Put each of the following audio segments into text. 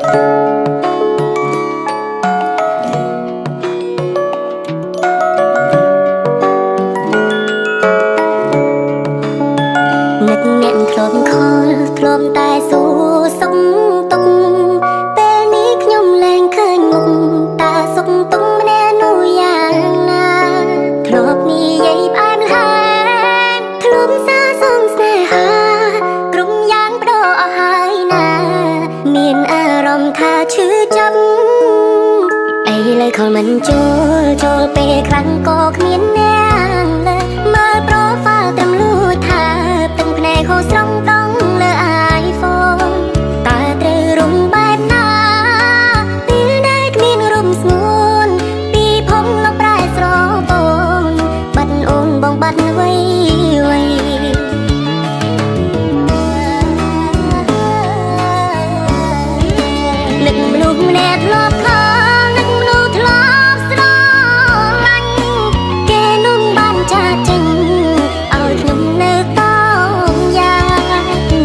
នឹកអ្នកធ្លាប់ខលធ្លាប់តែស៊ូសុខទុក្ខពេលនេះខ្ញុំលែងឃើញមុខតើសុខទុក្ខម្នាក់នោះយ៉ាងណាធ្លាប់និយាយផ្អែមល្ហែមធ្លាប់សារសងស្នេហាគ្រប់យ៉ាងបដូរអស់ហើយណាមានអារម្មណ៍ថាឈឺចាប់ឥឡូវខលមិនចូលពេលខ្លាំងក៏គ្មានអ្នកលើមើលប្រូហ្វាល់ត្រឹមលួចថាទឹកភ្នែកហូរស្រង់ដងលើ iPhone តើត្រូវរុំបែបណាពេលដែលគ្មានរុំស្ងួនពីផងលោកប្រែស្រពូនបាត់អូនបងបាត់អ្វីនឹកមនុស្សម្នាក់ធ្លាប់ខលនឹកមនុស្សធ្លាប់ស្រឡាញ់គេនោះបានចាស់ចេញឲ្យខ្ញុំនៅកោងយ៉ាង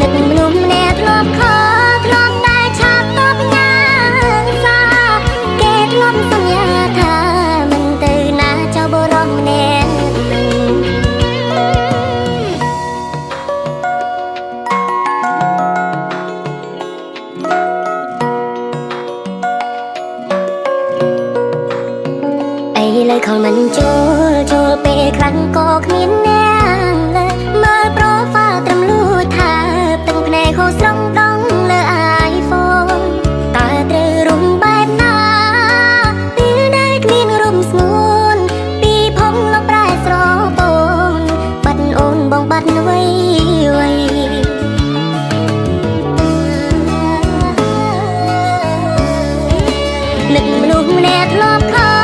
នឹកមនុស្សម្នាក់ធ្លាប់ខលធ្លាប់តែឆាប់តបញ៉ាំសាគេធ្លាប់សន្យាថាមិនទៅណាចោលបរោះម្នាក់ឥឡូវខលមិនចូលពេលខ្លាំងក៏គ្មានអ្នកលើមើលប្រូហ្វាល់ត្រឹមលួចថាទឹកភ្នែកហូរស្រង់ដងលើ iPhone តើត្រូវរុំបែបណាពេលដែលគ្មានរុំស្ងួនពីផងលោកប្រែស្រពូនបាត់អូនបងបាត់អ្វីនឹកមនុស្សម្នាក់ធ្លាប់ខល